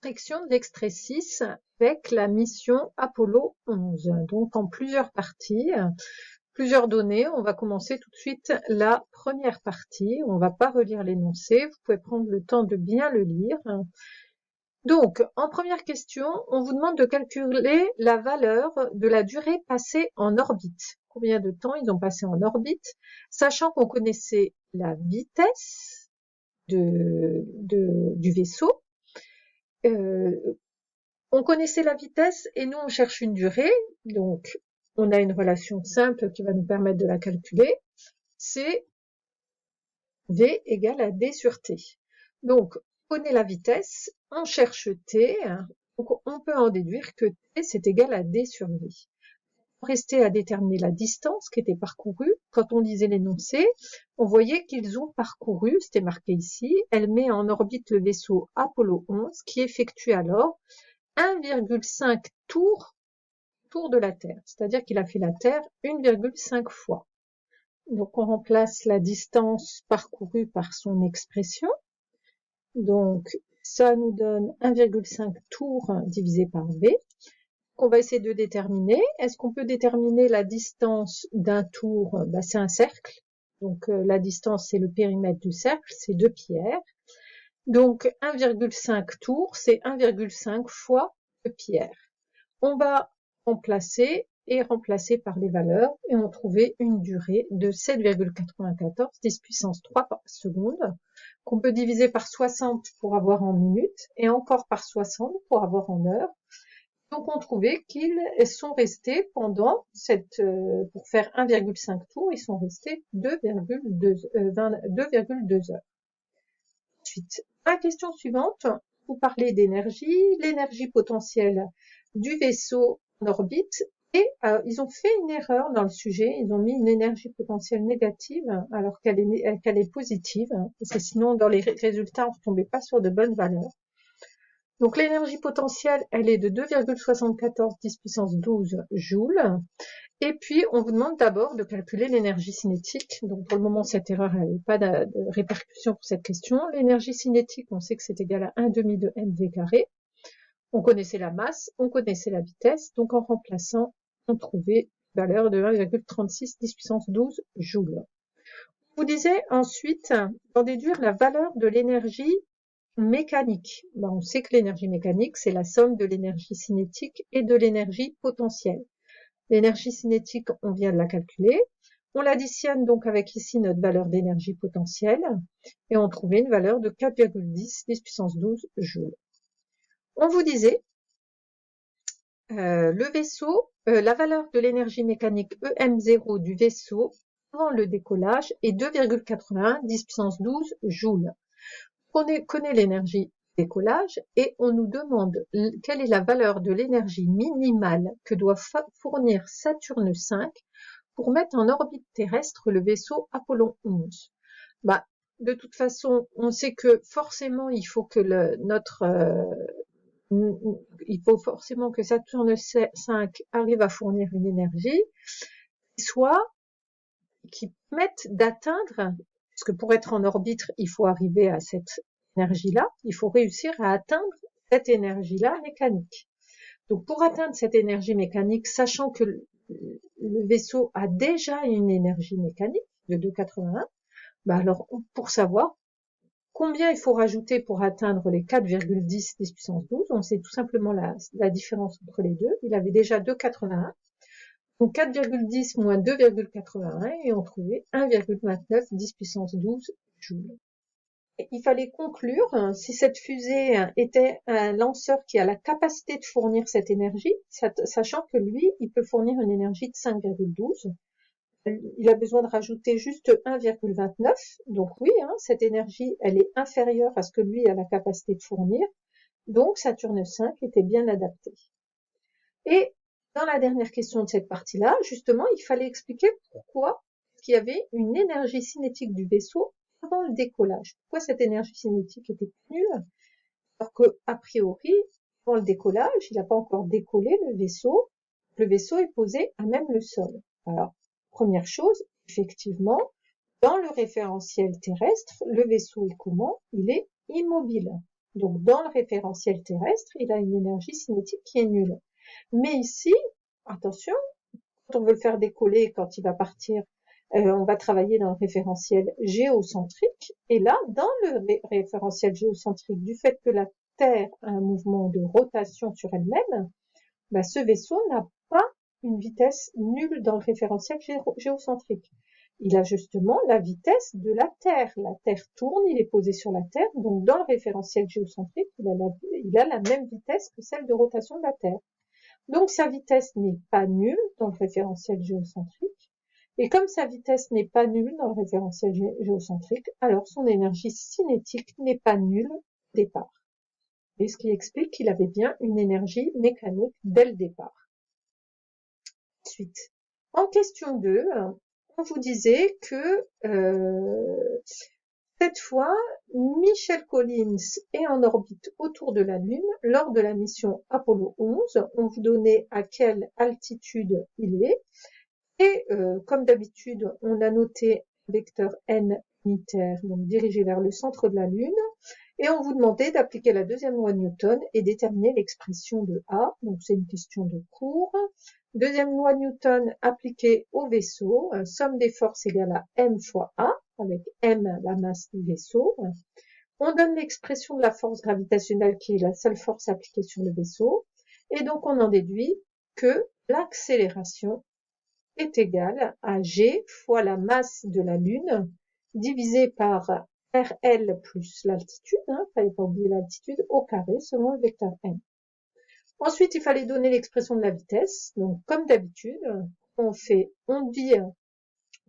Section de l'extrait 6 avec la mission Apollo 11. Donc en plusieurs parties, plusieurs données. On va commencer tout de suite la première partie. On ne va pas relire l'énoncé. Vous pouvez prendre le temps de bien le lire. Donc, en première question, on vous demande de calculer la valeur de la durée passée en orbite. Combien de temps ils ont passé en orbite, sachant qu'on connaissait la vitesse du vaisseau. On connaissait la vitesse et nous on cherche une durée, donc on a une relation simple qui va nous permettre de la calculer, c'est V égale à D sur T. Donc on connaît la vitesse, on cherche T, donc on peut en déduire que T c'est égal à D sur V. On restait à déterminer la distance qui était parcourue. Quand on lisait l'énoncé, on voyait qu'ils ont parcouru, c'était marqué ici, elle met en orbite le vaisseau Apollo 11 qui effectue alors 1,5 tour de la Terre, c'est-à-dire qu'il a fait la Terre 1,5 fois. Donc on remplace la distance parcourue par son expression. Donc ça nous donne 1,5 tours divisé par V. On va essayer de déterminer. Est-ce qu'on peut déterminer la distance d'un tour? C'est un cercle. Donc la distance, c'est le périmètre du cercle, c'est 2 pierres. Donc 1,5 tours, c'est 1,5 fois 2 pierres. On va remplacer par les valeurs et on trouvait une durée de 7,94 10 puissance 3 par seconde qu'on peut diviser par 60 pour avoir en minutes et encore par 60 pour avoir en heures. Donc on trouvait qu'ils sont restés pendant pour faire 1,5 tours, ils sont restés 2,2 heures. Ensuite, la question suivante, vous parlez d'énergie, l'énergie potentielle du vaisseau en orbite, et ils ont fait une erreur dans le sujet, ils ont mis une énergie potentielle négative alors qu'elle est positive, parce que sinon dans les résultats on ne retombait pas sur de bonnes valeurs. Donc l'énergie potentielle, elle est de 2,74 10 puissance 12 joules. Et puis, on vous demande d'abord de calculer l'énergie cinétique. Donc, pour le moment, cette erreur n'a pas de répercussion pour cette question. L'énergie cinétique, on sait que c'est égal à 1 demi de mv carré. On connaissait la masse, on connaissait la vitesse. Donc, en remplaçant, on trouvait une valeur de 1,36 10 puissance 12 joules. On vous disait ensuite d'en déduire la valeur de l'énergie mécanique. On sait que l'énergie mécanique, c'est la somme de l'énergie cinétique et de l'énergie potentielle. L'énergie cinétique, on vient de la calculer. On l'additionne donc avec ici notre valeur d'énergie potentielle et on trouvait une valeur de 4,10 10 puissance 12 joules. On vous disait, le vaisseau, la valeur de l'énergie mécanique EM0 du vaisseau avant le décollage est 2,81 10 puissance 12 joules. On connaît l'énergie décollage et on nous demande quelle est la valeur de l'énergie minimale que doit fournir Saturne V pour mettre en orbite terrestre le vaisseau Apollon 11. De toute façon, on sait que forcément il faut que il faut forcément que Saturne V arrive à fournir une énergie qui permette d'atteindre, puisque pour être en orbite, il faut arriver à cette énergie-là, il faut réussir à atteindre cette énergie-là mécanique. Donc pour atteindre cette énergie mécanique, sachant que le vaisseau a déjà une énergie mécanique de 2,81, alors pour savoir combien il faut rajouter pour atteindre les 4,10 10 puissance 12, on sait tout simplement la différence entre les deux. Il avait déjà 2,81. Donc 4,10 moins 2,81 et on trouvait 1,29 10 puissance 12 joules. Et il fallait conclure si cette fusée était un lanceur qui a la capacité de fournir cette énergie, sachant que lui, il peut fournir une énergie de 5,12. Il a besoin de rajouter juste 1,29. Donc oui, cette énergie, elle est inférieure à ce que lui a la capacité de fournir. Donc Saturne V était bien adapté. Et dans la dernière question de cette partie-là, justement, il fallait expliquer pourquoi il y avait une énergie cinétique du vaisseau avant le décollage. Pourquoi cette énergie cinétique était nulle, alors que, a priori, avant le décollage, il n'a pas encore décollé le vaisseau est posé à même le sol. Alors, première chose, effectivement, dans le référentiel terrestre, le vaisseau est comment? Il est immobile. Donc, dans le référentiel terrestre, il a une énergie cinétique qui est nulle. Mais ici, attention, quand on veut le faire décoller, quand il va partir, on va travailler dans le référentiel géocentrique. Et là, dans le référentiel géocentrique, du fait que la Terre a un mouvement de rotation sur elle-même, bah, ce vaisseau n'a pas une vitesse nulle dans le référentiel géocentrique. Il a justement la vitesse de la Terre. La Terre tourne, il est posé sur la Terre, donc dans le référentiel géocentrique, il a la même vitesse que celle de rotation de la Terre. Donc sa vitesse n'est pas nulle dans le référentiel géocentrique, et comme sa vitesse n'est pas nulle dans le référentiel géocentrique, alors son énergie cinétique n'est pas nulle au départ. Et ce qui explique qu'il avait bien une énergie mécanique dès le départ. Ensuite, en question 2, on vous disait que cette fois, Michael Collins est en orbite autour de la Lune lors de la mission Apollo 11. On vous donnait à quelle altitude il est. Et comme d'habitude, on a noté un vecteur n unitaire, donc dirigé vers le centre de la Lune. Et on vous demandait d'appliquer la deuxième loi de Newton et déterminer l'expression de A. Donc c'est une question de cours. Deuxième loi de Newton appliquée au vaisseau. Somme des forces égale à m fois A, avec m la masse du vaisseau. On donne l'expression de la force gravitationnelle qui est la seule force appliquée sur le vaisseau. Et donc on en déduit que l'accélération est égale à g fois la masse de la Lune divisé par RL plus l'altitude, fallait pas oublier l'altitude, au carré selon le vecteur m. Ensuite, il fallait donner l'expression de la vitesse. Donc, comme d'habitude, on dit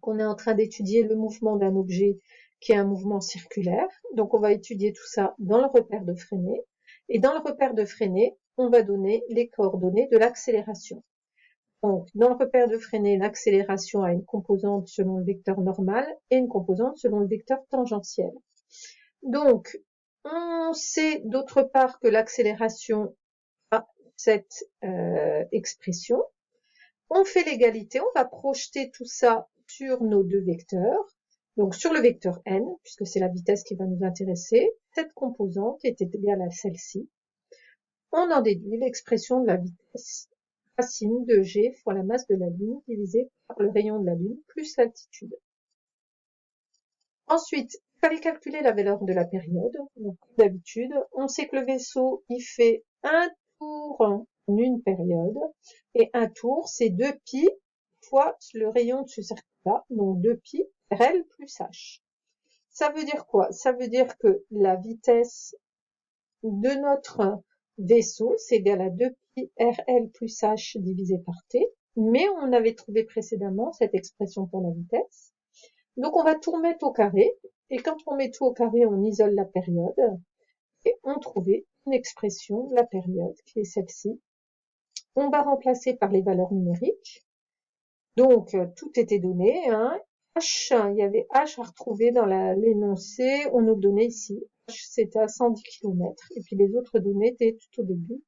qu'on est en train d'étudier le mouvement d'un objet qui est un mouvement circulaire. Donc, on va étudier tout ça dans le repère de Freinet. Et dans le repère de Freinet, on va donner les coordonnées de l'accélération. Donc, dans le repère de Freinet, l'accélération a une composante selon le vecteur normal et une composante selon le vecteur tangentiel. Donc, on sait d'autre part que l'accélération a cette expression. On fait l'égalité, on va projeter tout ça sur nos deux vecteurs. Donc, sur le vecteur n, puisque c'est la vitesse qui va nous intéresser, cette composante est égale à celle-ci. On en déduit l'expression de la vitesse racine de g fois la masse de la Lune divisé par le rayon de la Lune plus l'altitude. Ensuite, il fallait calculer la valeur de la période. Donc, comme d'habitude, on sait que le vaisseau, il fait un tour en une période. Et un tour, c'est 2π fois le rayon de ce cercle-là, donc 2π RL plus H. Ça veut dire quoi? Ça veut dire que la vitesse de notre vaisseau, c'est égal à 2π RL plus H divisé par T, mais on avait trouvé précédemment cette expression pour la vitesse. Donc on va tout remettre au carré, et quand on met tout au carré, on isole la période, et on trouvait une expression de la période, qui est celle-ci. On va remplacer par les valeurs numériques. Donc tout était donné, H, il y avait H à retrouver dans l'énoncé, on nous donnait ici. C'était à 110 km, et puis les autres données étaient tout au début.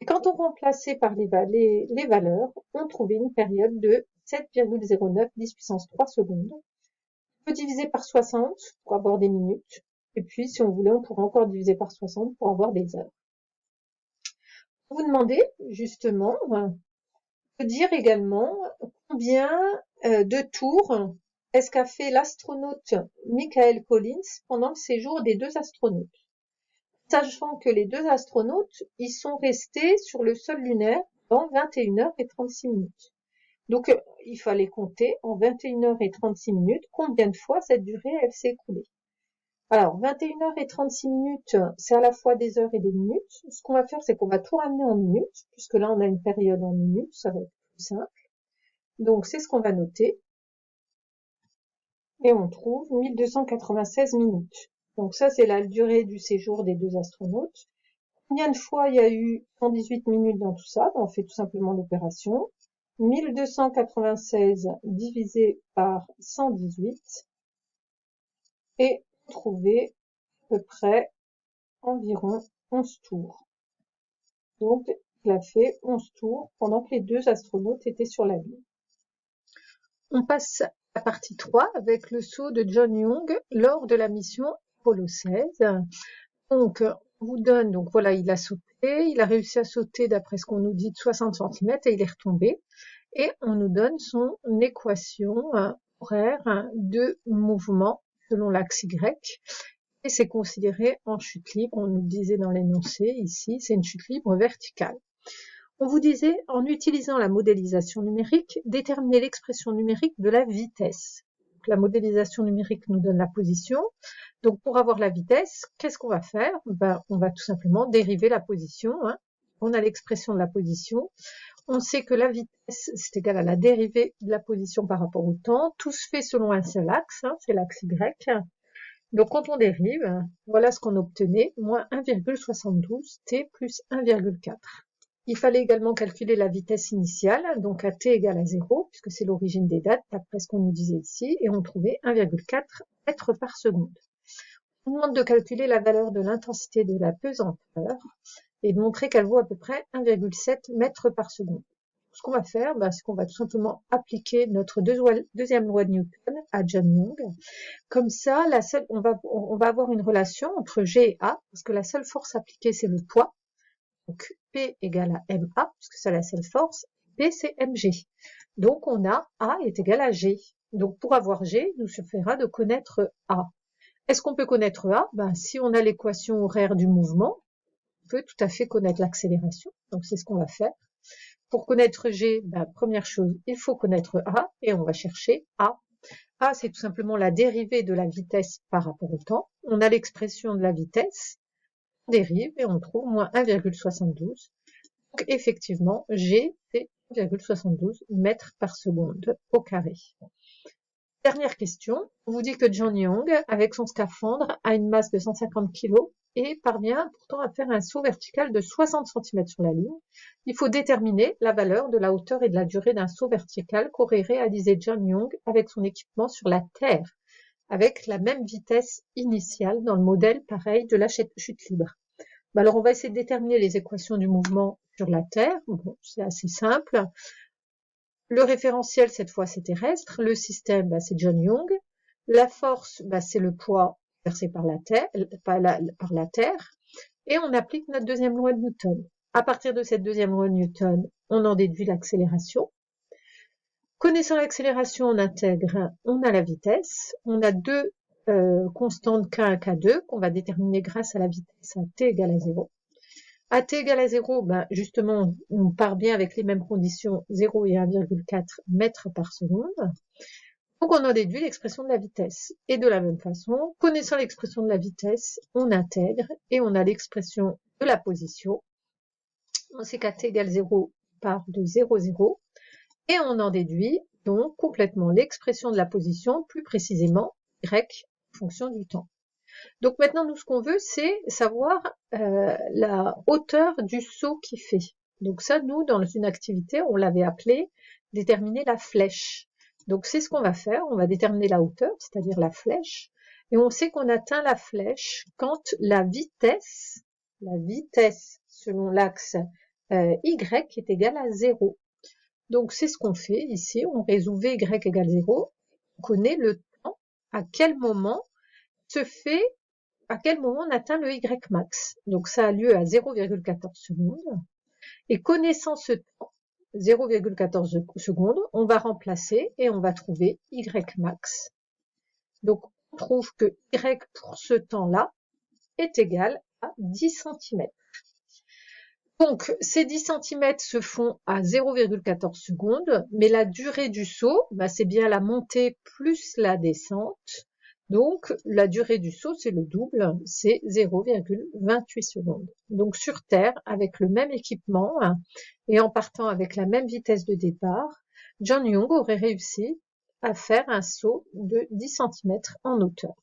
Et quand on remplaçait par les valeurs, on trouvait une période de 7,09 10 puissance 3 secondes. On peut diviser par 60 pour avoir des minutes, et puis si on voulait, on pourrait encore diviser par 60 pour avoir des heures. Vous demandez justement de dire également combien de tours est-ce qu'a fait l'astronaute Michael Collins pendant le séjour des deux astronautes, sachant que les deux astronautes, ils sont restés sur le sol lunaire pendant 21h36. Donc, il fallait compter en 21h36 combien de fois cette durée, elle s'est écoulée. Alors, 21h36, c'est à la fois des heures et des minutes. Ce qu'on va faire, c'est qu'on va tout ramener en minutes, puisque là, on a une période en minutes, ça va être plus simple. Donc, c'est ce qu'on va noter. Et on trouve 1296 minutes. Donc ça, c'est la durée du séjour des deux astronautes. Combien de fois il y a eu 118 minutes dans tout ça? On fait tout simplement l'opération. 1296 divisé par 118. Et on trouvait à peu près environ 11 tours. Donc, il a fait 11 tours pendant que les deux astronautes étaient sur la Lune. On passe à la partie 3 avec le saut de John Young lors de la mission Apollo 16. Donc, on vous donne, donc voilà, il a sauté, il a réussi à sauter d'après ce qu'on nous dit de 60 cm et il est retombé. Et on nous donne son équation horaire de mouvement selon l'axe Y. Et c'est considéré en chute libre, on nous disait dans l'énoncé ici, c'est une chute libre verticale. On vous disait, en utilisant la modélisation numérique, déterminer l'expression numérique de la vitesse. Donc, la modélisation numérique nous donne la position. Donc, pour avoir la vitesse, qu'est-ce qu'on va faire? On va tout simplement dériver la position. On a l'expression de la position. On sait que la vitesse, c'est égal à la dérivée de la position par rapport au temps. Tout se fait selon un seul axe, c'est l'axe Y. Donc, quand on dérive, voilà ce qu'on obtenait, moins 1,72 t plus 1,4. Il fallait également calculer la vitesse initiale, donc à t égale à 0, puisque c'est l'origine des dates, d'après ce qu'on nous disait ici, et on trouvait 1,4 mètres par seconde. On demande de calculer la valeur de l'intensité de la pesanteur et de montrer qu'elle vaut à peu près 1,7 mètres par seconde. Ce qu'on va faire, c'est qu'on va tout simplement appliquer notre deuxième loi de Newton à John Young. Comme ça, on va avoir une relation entre G et A, parce que la seule force appliquée, c'est le poids. Donc, P égale à MA, puisque c'est la seule force. P, c'est MG. Donc, on a A est égal à G. Donc, pour avoir G, il nous suffira de connaître A. Est-ce qu'on peut connaître A? Si on a l'équation horaire du mouvement, on peut tout à fait connaître l'accélération. Donc, c'est ce qu'on va faire. Pour connaître G, première chose, il faut connaître A, et on va chercher A. A, c'est tout simplement la dérivée de la vitesse par rapport au temps. On a l'expression de la vitesse, on dérive, et on trouve moins 1,72. Donc, effectivement, G, c'est 1,72 mètres par seconde au carré. Dernière question, on vous dit que John Young, avec son scaphandre, a une masse de 150 kg et parvient pourtant à faire un saut vertical de 60 cm sur la ligne. Il faut déterminer la valeur de la hauteur et de la durée d'un saut vertical qu'aurait réalisé John Young avec son équipement sur la Terre, avec la même vitesse initiale dans le modèle pareil de la chute libre. Alors on va essayer de déterminer les équations du mouvement sur la Terre. Bon, c'est assez simple. Le référentiel, cette fois, c'est terrestre. Le système, c'est John Young. La force, c'est le poids exercé par la Terre. Et on applique notre deuxième loi de Newton. À partir de cette deuxième loi de Newton, on en déduit l'accélération. Connaissant l'accélération, on intègre, on a la vitesse. On a deux constantes K1 et K2 qu'on va déterminer grâce à la vitesse à t égale à 0. À t égale à 0, justement, on part bien avec les mêmes conditions, 0 et 1,4 mètres par seconde. Donc, on en déduit l'expression de la vitesse. Et de la même façon, connaissant l'expression de la vitesse, on intègre et on a l'expression de la position. On sait qu'à t égale 0, part de 0, 0. Et on en déduit donc complètement l'expression de la position, plus précisément y en fonction du temps. Donc maintenant, nous, ce qu'on veut, c'est savoir la hauteur du saut qu'il fait. Donc ça, nous, dans une activité, on l'avait appelé déterminer la flèche. Donc c'est ce qu'on va faire, on va déterminer la hauteur, c'est-à-dire la flèche, et on sait qu'on atteint la flèche quand la vitesse selon l'axe Y est égale à 0. Donc c'est ce qu'on fait ici, on résout VY égale 0, on connaît le temps, à quel moment on atteint le Y max. Donc ça a lieu à 0,14 secondes. Et connaissant ce temps, 0,14 secondes, on va remplacer et on va trouver Y max. Donc on trouve que Y pour ce temps-là est égal à 10 cm. Donc ces 10 cm se font à 0,14 secondes, mais la durée du saut, c'est bien la montée plus la descente. Donc, la durée du saut, c'est le double, c'est 0,28 secondes. Donc, sur Terre, avec le même équipement et en partant avec la même vitesse de départ, John Young aurait réussi à faire un saut de 10 cm en hauteur.